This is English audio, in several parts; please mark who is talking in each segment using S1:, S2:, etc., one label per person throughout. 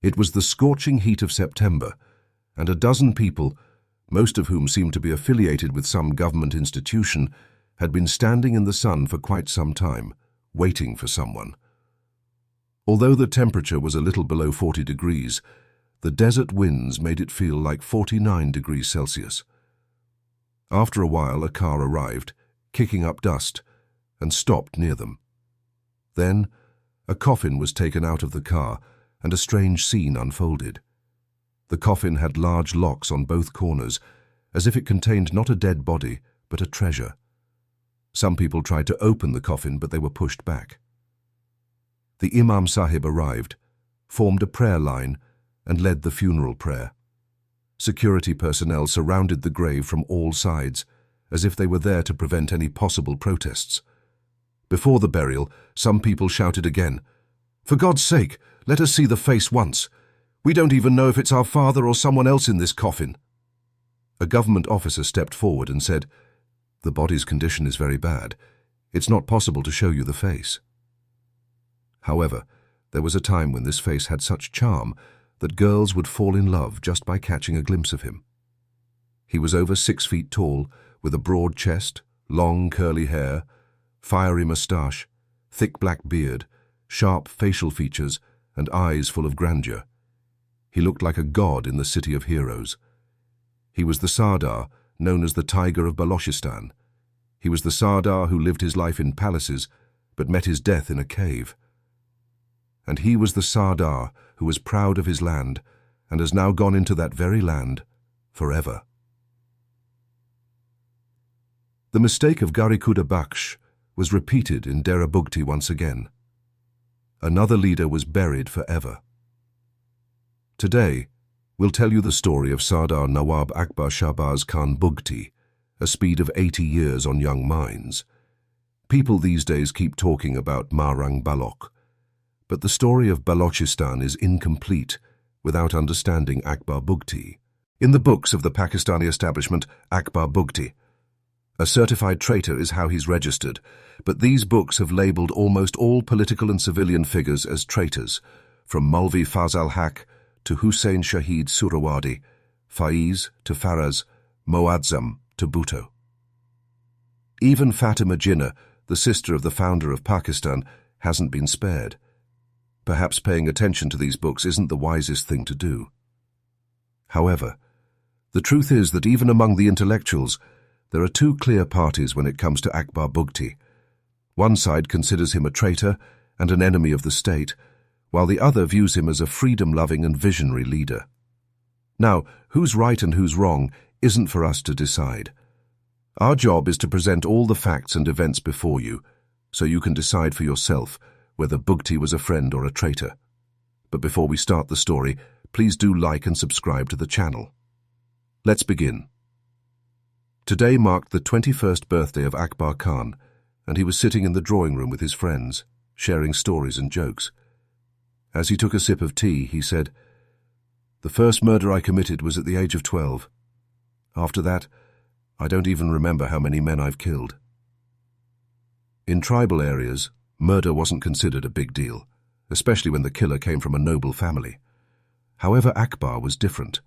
S1: It was the scorching heat of September, and a dozen people, most of whom seemed to be affiliated with some government institution, had been standing in the sun for quite some time, waiting for someone. Although the temperature was a little below 40 degrees, the desert winds made it feel like 49 degrees Celsius. After a while, a car arrived, kicking up dust, and stopped near them. Then, a coffin was taken out of the car, and a strange scene unfolded. The coffin had large locks on both corners, as if it contained not a dead body, but a treasure. Some people tried to open the coffin, but they were pushed back. The Imam Sahib arrived, formed a prayer line, and led the funeral prayer. Security personnel surrounded the grave from all sides, as if they were there to prevent any possible protests. Before the burial, some people shouted again, "For God's sake, let us see the face once. We don't even know if it's our father or someone else in this coffin." A government officer stepped forward and said, "The body's condition is very bad. It's not possible to show you the face." However, there was a time when this face had such charm that girls would fall in love just by catching a glimpse of him. He was over 6 feet tall, with a broad chest, long curly hair, fiery moustache, thick black beard, sharp facial features, and eyes full of grandeur. He looked like a god in the city of heroes. He was the Sardar, known as the Tiger of Balochistan. He was the Sardar who lived his life in palaces, but met his death in a cave. And he was the Sardar who was proud of his land, and has now gone into that very land forever. The mistake of Garikuda Baksh was repeated in Dera Bugti once again. Another leader was buried forever. Today, we'll tell you the story of Sardar Nawab Akbar Shahbaz Khan Bugti, a speed of 80 years on young minds. People these days keep talking about Marang Baloch, but the story of Balochistan is incomplete without understanding Akbar Bugti. In the books of the Pakistani establishment, Akbar Bugti, a certified traitor is how he's registered, but these books have labelled almost all political and civilian figures as traitors, from Maulvi Fazal Haq to Hussein Shaheed Surawadi, Faiz to Faraz, Moazzam to Bhutto. Even Fatima Jinnah, the sister of the founder of Pakistan, hasn't been spared. Perhaps paying attention to these books isn't the wisest thing to do. However, the truth is that even among the intellectuals, there are two clear parties when it comes to Akbar Bugti. One side considers him a traitor and an enemy of the state, while the other views him as a freedom-loving and visionary leader. Now, who's right and who's wrong isn't for us to decide. Our job is to present all the facts and events before you, so you can decide for yourself whether Bugti was a friend or a traitor. But before we start the story, please do like and subscribe to the channel. Let's begin. Today marked the 21st birthday of Akbar Khan, and he was sitting in the drawing room with his friends, sharing stories and jokes. As he took a sip of tea, he said, "The first murder I committed was at the age of 12. After that, I don't even remember how many men I've killed." In tribal areas, murder wasn't considered a big deal, especially when the killer came from a noble family. However, Akbar was different.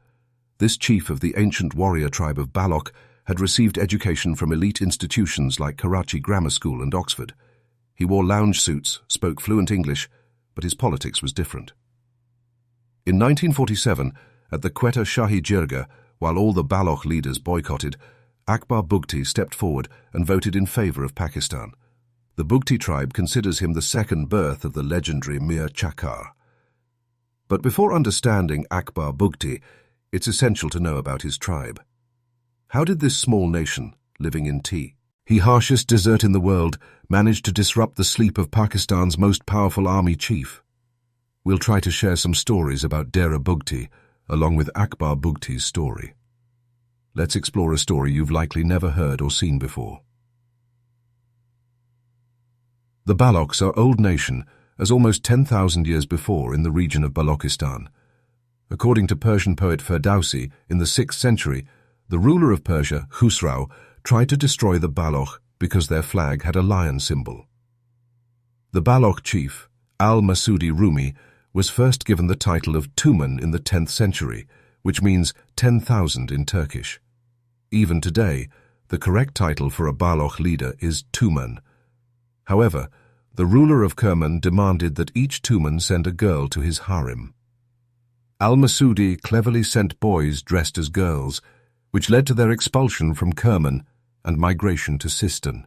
S1: This chief of the ancient warrior tribe of Baloch had received education from elite institutions like Karachi Grammar School and Oxford. He wore lounge suits, spoke fluent English, but his politics was different. In 1947, at the Quetta Shahi Jirga, while all the Baloch leaders boycotted, Akbar Bugti stepped forward and voted in favor of Pakistan. The Bugti tribe considers him the second birth of the legendary Mir Chakar. But before understanding Akbar Bugti, it's essential to know about his tribe. How did this small nation, living in tea, the harshest desert in the world, manage to disrupt the sleep of Pakistan's most powerful army chief? We'll try to share some stories about Dera Bugti, along with Akbar Bugti's story. Let's explore a story you've likely never heard or seen before. The Balochs are old nation, as almost 10,000 years before in the region of Balochistan. According to Persian poet Ferdowsi, in the 6th century, the ruler of Persia, Khusrau, tried to destroy the Baloch because their flag had a lion symbol. The Baloch chief, al-Masudi Rumi, was first given the title of Tumen in the 10th century, which means 10,000 in Turkish. Even today, the correct title for a Baloch leader is Tumen. However, the ruler of Kerman demanded that each Tumen send a girl to his harem. Al-Masudi cleverly sent boys dressed as girls, which led to their expulsion from Kerman and migration to Sistan.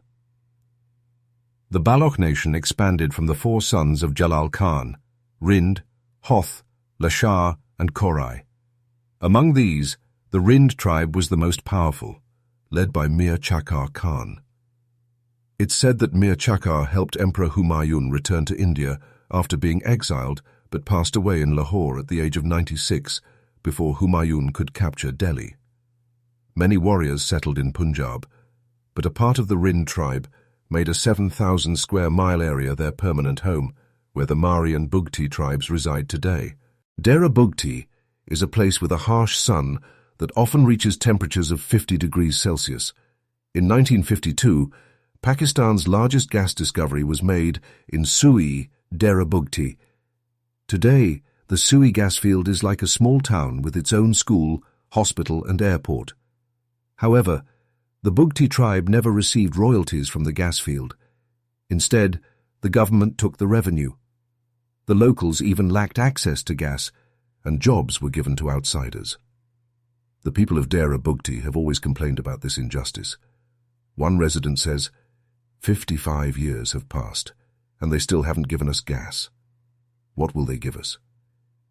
S1: The Baloch nation expanded from the 4 sons of Jalal Khan, Rind, Hoth, Lashar, and Korai. Among these, the Rind tribe was the most powerful, led by Mir Chakar Khan. It's said that Mir Chakar helped Emperor Humayun return to India after being exiled but passed away in Lahore at the age of 96 before Humayun could capture Delhi. Many warriors settled in Punjab, but a part of the Rind tribe made a 7,000 square mile area their permanent home, where the Mari and Bugti tribes reside today. Dera Bugti is a place with a harsh sun that often reaches temperatures of 50 degrees Celsius. In 1952, Pakistan's largest gas discovery was made in Sui, Dera Bugti. Today, the Sui gas field is like a small town with its own school, hospital, and airport. However, the Bugti tribe never received royalties from the gas field. Instead, the government took the revenue. The locals even lacked access to gas, and jobs were given to outsiders. The people of Dera Bugti have always complained about this injustice. One resident says, 55 years have passed, and they still haven't given us gas. What will they give us?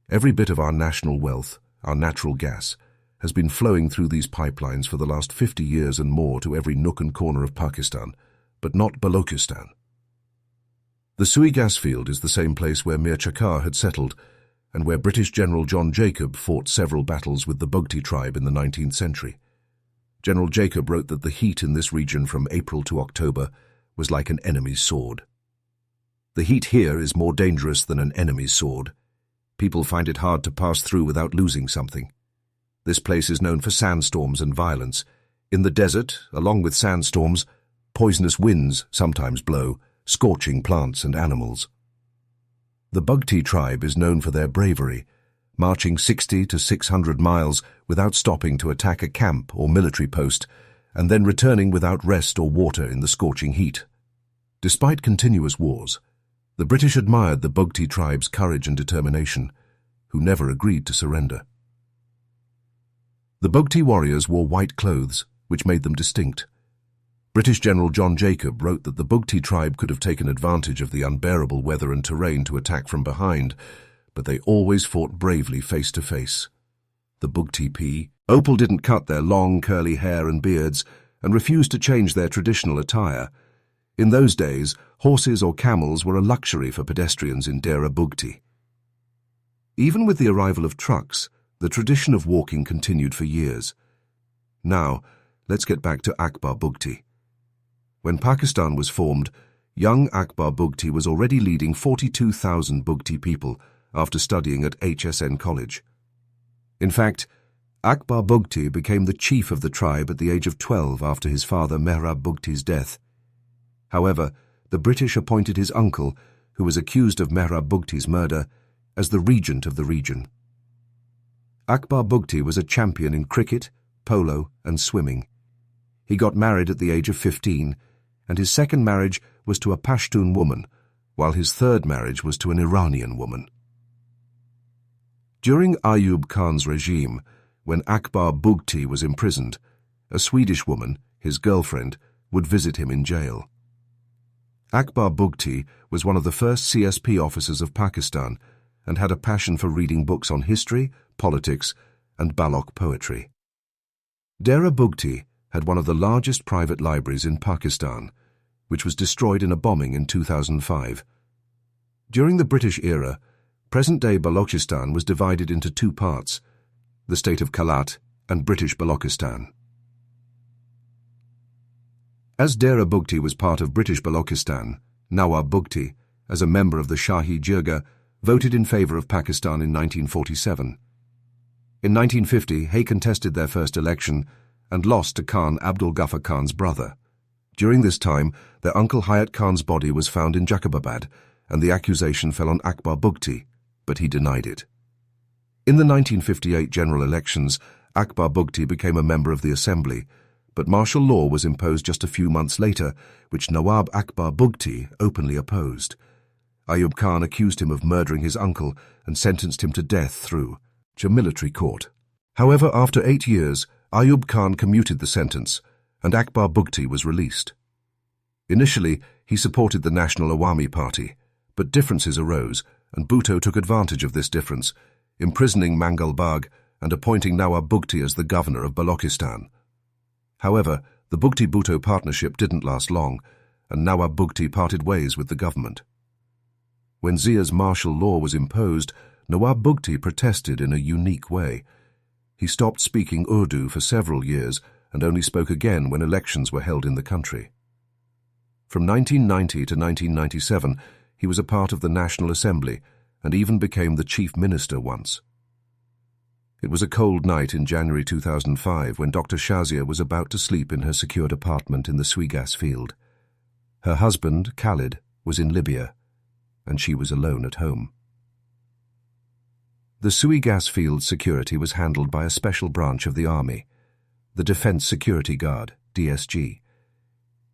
S1: Every bit of our national wealth, our natural gas, has been flowing through these pipelines for the last 50 years and more to every nook and corner of Pakistan, but not Balochistan. The Sui gas field is the same place where Mir Chakar had settled and where British General John Jacob fought several battles with the Bugti tribe in the 19th century. General Jacob wrote that the heat in this region from April to October was like an enemy's sword. The heat here is more dangerous than an enemy's sword. People find it hard to pass through without losing something. This place is known for sandstorms and violence. In the desert, along with sandstorms, poisonous winds sometimes blow, scorching plants and animals. The Bugti tribe is known for their bravery, marching 60 to 600 miles without stopping to attack a camp or military post, and then returning without rest or water in the scorching heat. Despite continuous wars, the British admired the Bugti tribe's courage and determination, who never agreed to surrender. The Bugti warriors wore white clothes, which made them distinct. British General John Jacob wrote that the Bugti tribe could have taken advantage of the unbearable weather and terrain to attack from behind, but they always fought bravely face to face. The Bugti Opal didn't cut their long, curly hair and beards and refused to change their traditional attire. In those days, horses or camels were a luxury for pedestrians in Dera Bugti. Even with the arrival of trucks, the tradition of walking continued for years. Now, let's get back to Akbar Bugti. When Pakistan was formed, young Akbar Bugti was already leading 42,000 Bugti people after studying at HSN College. In fact, Akbar Bugti became the chief of the tribe at the age of 12 after his father Mehrab Bugti's death. However, the British appointed his uncle, who was accused of Mehrab Bugti's murder, as the regent of the region. Akbar Bugti was a champion in cricket, polo, and swimming. He got married at the age of 15, and his second marriage was to a Pashtun woman, while his third marriage was to an Iranian woman. During Ayub Khan's regime, when Akbar Bugti was imprisoned, a Swedish woman, his girlfriend, would visit him in jail. Akbar Bugti was one of the first CSP officers of Pakistan and had a passion for reading books on history, politics, and Baloch poetry. Dera Bugti had one of the largest private libraries in Pakistan, which was destroyed in a bombing in 2005. During the British era, present-day Balochistan was divided into 2 parts, the state of Kalat and British Balochistan. As Dera Bugti was part of British Balochistan, Nawab Bugti, as a member of the Shaheed Jirga, voted in favour of Pakistan in 1947. In 1950, Hay contested their first election and lost to Khan Abdul Ghaffar Khan's brother. During this time, their uncle Hayat Khan's body was found in Jacobabad, and the accusation fell on Akbar Bugti, but he denied it. In the 1958 general elections, Akbar Bugti became a member of the assembly, but martial law was imposed just a few months later, which Nawab Akbar Bugti openly opposed. Ayub Khan accused him of murdering his uncle and sentenced him to death through a military court. However, after 8 years, Ayub Khan commuted the sentence, and Akbar Bugti was released. Initially, he supported the National Awami Party, but differences arose, and Bhutto took advantage of this difference, imprisoning Mangal Bagh and appointing Nawab Bugti as the governor of Balochistan. However, the Bugti-Bhutto partnership didn't last long, and Nawab Bugti parted ways with the government. When Zia's martial law was imposed, Nawab Bugti protested in a unique way. He stopped speaking Urdu for several years and only spoke again when elections were held in the country. From 1990 to 1997, he was a part of the National Assembly and even became the chief minister once. It was a cold night in January 2005 when Dr. Shazia was about to sleep in her secured apartment in the Suigas field. Her husband, Khalid, was in Libya, and she was alone at home. The Suigas field security was handled by a special branch of the army, the Defense Security Guard, DSG.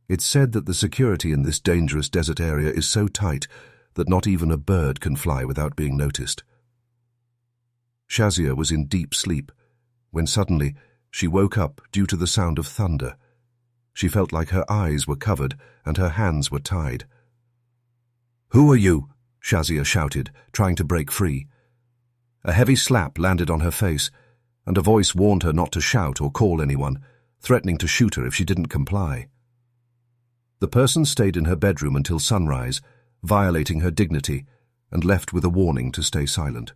S1: It's said that the security in this dangerous desert area is so tight that not even a bird can fly without being noticed. Shazia was in deep sleep when suddenly she woke up due to the sound of thunder. She felt like her eyes were covered and her hands were tied. "Who are you?" Shazia shouted, trying to break free. A heavy slap landed on her face, and a voice warned her not to shout or call anyone, threatening to shoot her if she didn't comply. The person stayed in her bedroom until sunrise, violating her dignity, and left with a warning to stay silent.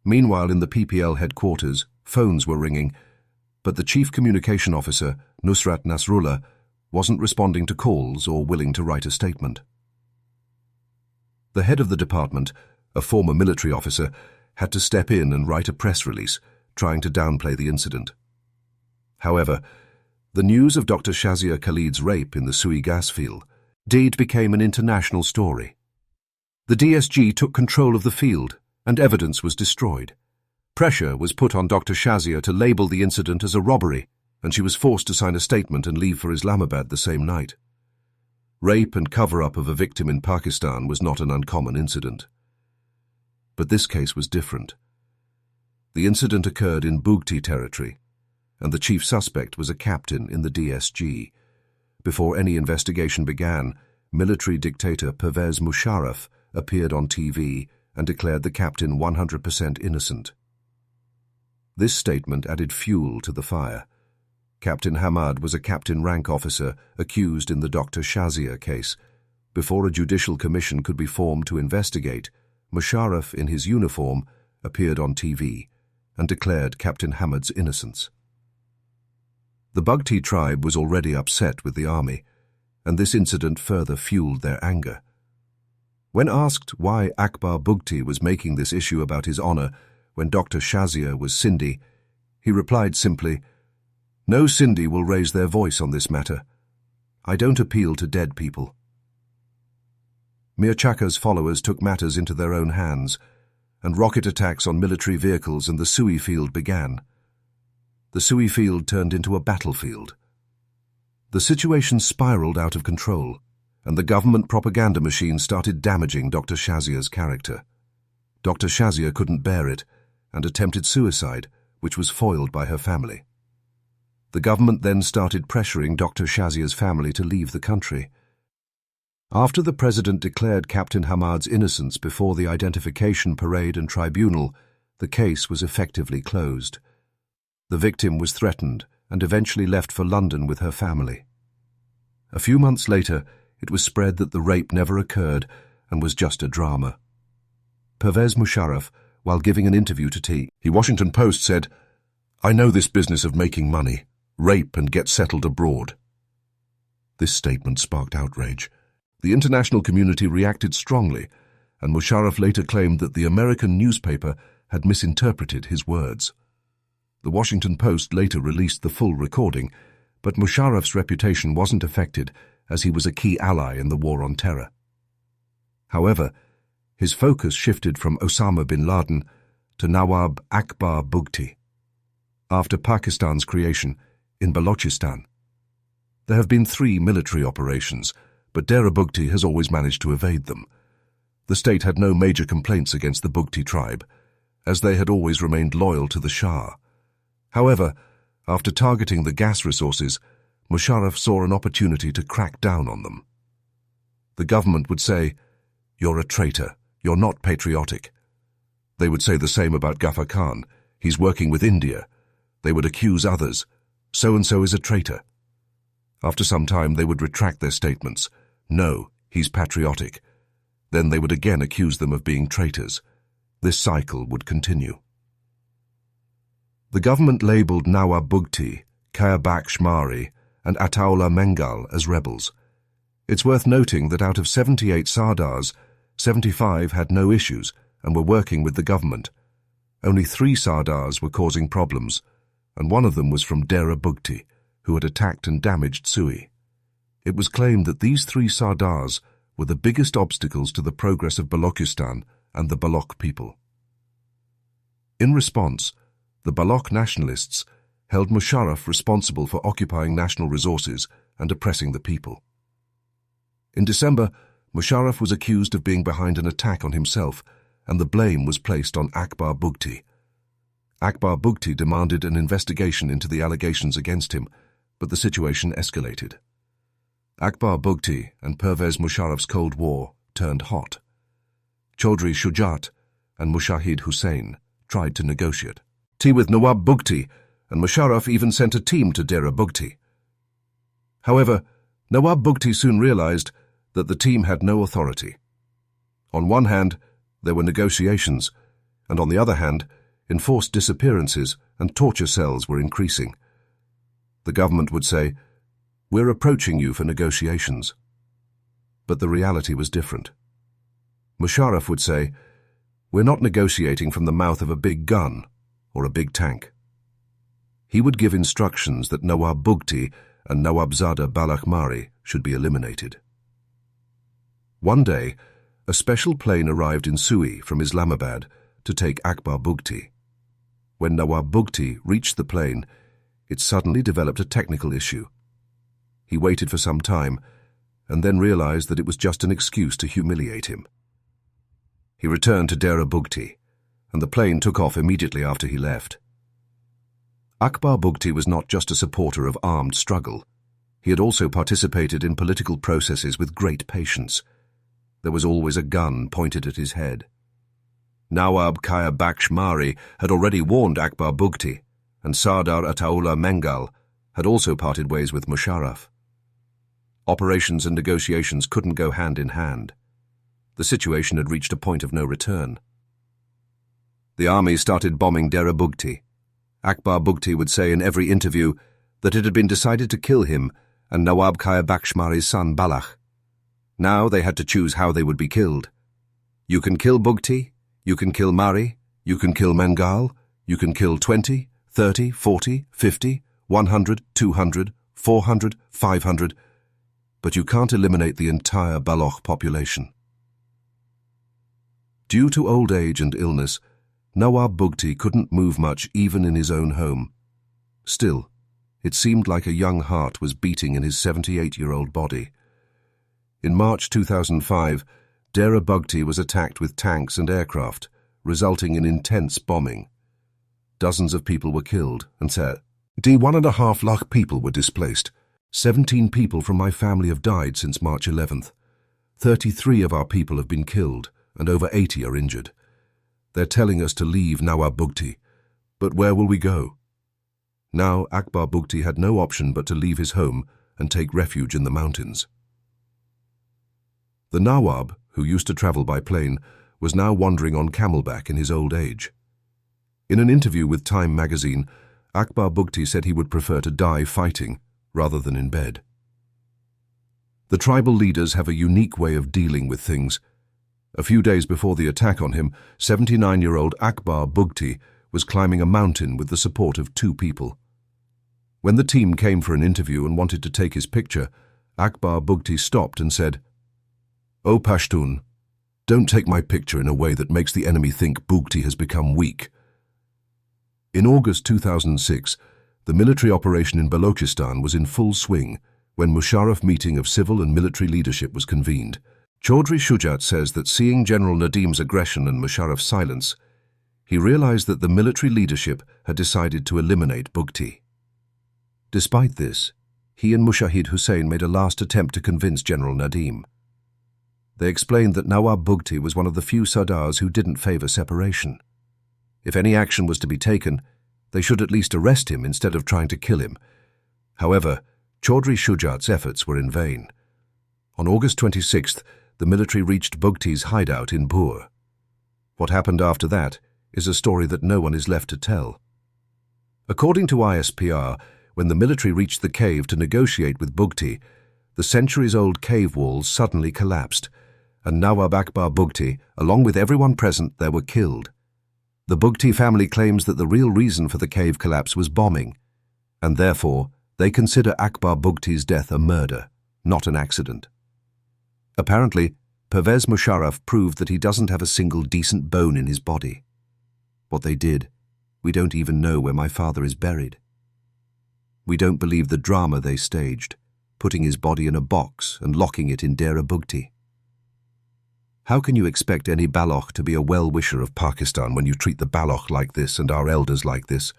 S1: Meanwhile, in the PPL headquarters, phones were ringing, but the chief communication officer, Nusrat Nasrullah, wasn't responding to calls or willing to write a statement. The head of the department, a former military officer, had to step in and write a press release, trying to downplay the incident. However, the news of Dr. Shazia Khalid's rape in the Sui gas field deed became an international story. The DSG took control of the field, and evidence was destroyed. Pressure was put on Dr. Shazia to label the incident as a robbery, and she was forced to sign a statement and leave for Islamabad the same night. Rape and cover-up of a victim in Pakistan was not an uncommon incident. But this case was different. The incident occurred in Bugti territory, and the chief suspect was a captain in the DSG. Before any investigation began, military dictator Pervez Musharraf appeared on TV and declared the captain 100% innocent. This statement added fuel to the fire. Captain Hamad was a captain rank officer accused in the Dr. Shazia case. Before a judicial commission could be formed to investigate, Musharraf, in his uniform, appeared on TV and declared Captain Hamad's innocence. The Bugti tribe was already upset with the army, and this incident further fueled their anger. When asked why Akbar Bugti was making this issue about his honor when Dr. Shazia was Sindhi, he replied simply, "No Sindhi will raise their voice on this matter. I don't appeal to dead people." Mir Chaka's followers took matters into their own hands, and rocket attacks on military vehicles and the Sui field began. The Sui field turned into a battlefield. The situation spiraled out of control, and the government propaganda machine started damaging Dr. Shazia's character. Dr. Shazia couldn't bear it and attempted suicide, which was foiled by her family. The government then started pressuring Dr. Shazia's family to leave the country. After the president declared Captain Hamad's innocence before the identification parade and tribunal, the case was effectively closed. The victim was threatened and eventually left for London with her family. A few months later, it was spread that the rape never occurred and was just a drama. Pervez Musharraf, while giving an interview to The Washington Post, said, "I know this business of making money, rape and get settled abroad." This statement sparked outrage. The international community reacted strongly, and Musharraf later claimed that the American newspaper had misinterpreted his words. The Washington Post later released the full recording, but Musharraf's reputation wasn't affected as he was a key ally in the war on terror. However, his focus shifted from Osama bin Laden to Nawab Akbar Bugti. After Pakistan's creation in Balochistan, there have been 3 military operations, but Dera Bugti has always managed to evade them. The state had no major complaints against the Bugti tribe, as they had always remained loyal to the Shah. However, after targeting the gas resources, Musharraf saw an opportunity to crack down on them. The government would say, "You're a traitor, you're not patriotic." They would say the same about Ghaffar Khan, "He's working with India." They would accuse others, "So-and-so is a traitor." After some time they would retract their statements, "No, he's patriotic." Then they would again accuse them of being traitors. This cycle would continue. The government labelled Nawab Bugti, Kaya-Baksh Mari, and Ataullah Mengal as rebels. It's worth noting that out of 78 Sardars, 75 had no issues and were working with the government. Only 3 Sardars were causing problems, and one of them was from Dera Bugti, who had attacked and damaged Sui. It was claimed that these 3 Sardars were the biggest obstacles to the progress of Balochistan and the Baloch people. In response, the Baloch nationalists held Musharraf responsible for occupying national resources and oppressing the people. In December, Musharraf was accused of being behind an attack on himself, and the blame was placed on Akbar Bugti. Akbar Bugti demanded an investigation into the allegations against him, but the situation escalated. Akbar Bugti and Pervez Musharraf's Cold War turned hot. Chaudhry Shujat and Mushahid Hussain tried to negotiate with Nawab Bugti, and Musharraf even sent a team to Dera Bugti. However, Nawab Bugti soon realized that the team had no authority. On one hand, there were negotiations, and on the other hand, enforced disappearances and torture cells were increasing. The government would say, "We're approaching you for negotiations." But the reality was different. Musharraf would say, "We're not negotiating from the mouth of a big gun or a big tank." He would give instructions that Nawab Bugti and Nawabzada Baloch Mari should be eliminated. One day, a special plane arrived in Sui from Islamabad to take Akbar Bugti. When Nawab Bugti reached the plane, it suddenly developed a technical issue. He waited for some time and then realized that it was just an excuse to humiliate him. He returned to Dera Bugti, and the plane took off immediately after he left. Akbar Bugti was not just a supporter of armed struggle. He had also participated in political processes with great patience. There was always a gun pointed at his head. Nawab Kaya-Baksh Mari had already warned Akbar Bugti, and Sardar Ataullah Mengal had also parted ways with Musharraf. Operations and negotiations couldn't go hand in hand. The situation had reached a point of no return. The army started bombing Dera Bugti. Akbar Bugti would say in every interview that it had been decided to kill him and Nawab Kaya-Baksh Mari's son Baloch. Now they had to choose how they would be killed. You can kill Bugti, you can kill Mari, you can kill Mengal, you can kill 20, 30, 40, 50, 100, 200, 400, 500, but you can't eliminate the entire Baloch population. Due to old age and illness, Nawab Bugti couldn't move much even in his own home. Still, it seemed like a young heart was beating in his 78-year-old body. In March 2005, Dera Bugti was attacked with tanks and aircraft, resulting in intense bombing. Dozens of people were killed, and 1.5 lakh people were displaced. 17 people from my family have died since March 11th. 33 of our people have been killed, and over 80 are injured. They're telling us to leave Nawab Bugti, but where will we go? Now Akbar Bugti had no option but to leave his home and take refuge in the mountains. The Nawab, who used to travel by plane, was now wandering on camelback in his old age. In an interview with Time magazine, Akbar Bugti said he would prefer to die fighting rather than in bed. The tribal leaders have a unique way of dealing with things. A few days before the attack on him, 79-year-old Akbar Bugti was climbing a mountain with the support of 2 people. When the team came for an interview and wanted to take his picture, Akbar Bugti stopped and said, "O Pashtun, Don't take my picture in a way that makes the enemy think Bugti has become weak. In August 2006, the military operation in Balochistan was in full swing when Musharraf meeting of civil and military leadership was convened. Chaudhry Shujat says that seeing General Nadim's aggression and Musharraf's silence, he realized that the military leadership had decided to eliminate Bugti. Despite this, he and Mushahid Hussain made a last attempt to convince General Nadim. They explained that Nawab Bugti was one of the few Sardars who didn't favor separation. If any action was to be taken, they should at least arrest him instead of trying to kill him. However, Chaudhry Shujat's efforts were in vain. On August 26th, the military reached Bugti's hideout in Bur. What happened after that is a story that no one is left to tell. According to ISPR, when the military reached the cave to negotiate with Bugti, the centuries-old cave walls suddenly collapsed, and Nawab Akbar Bugti, along with everyone present there, were killed. The Bugti family claims that the real reason for the cave collapse was bombing, and therefore they consider Akbar Bugti's death a murder, not an accident. Apparently, Pervez Musharraf proved that he doesn't have a single decent bone in his body. What they did, we don't even know where my father is buried. We don't believe the drama they staged, putting his body in a box and locking it in Dera Bugti. How can you expect any Baloch to be a well-wisher of Pakistan when you treat the Baloch like this and our elders like this?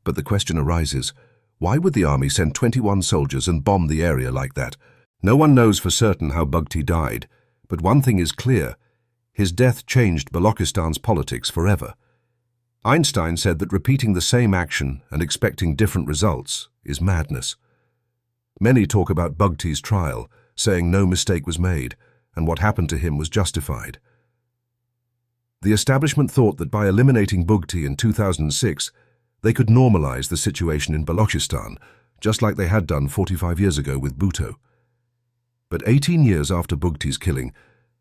S1: But the question arises, why would the army send 21 soldiers and bomb the area like that? No one knows for certain how Bugti died, but one thing is clear. His death changed Balochistan's politics forever. Einstein said that repeating the same action and expecting different results is madness. Many talk about Bugti's trial, saying no mistake was made, and what happened to him was justified. The establishment thought that by eliminating Bugti in 2006, they could normalize the situation in Balochistan, just like they had done 45 years ago with Bhutto. But 18 years after Bugti's killing,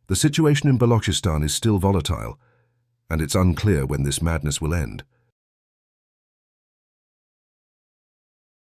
S1: the situation in Balochistan is still volatile, and it's unclear when this madness will end.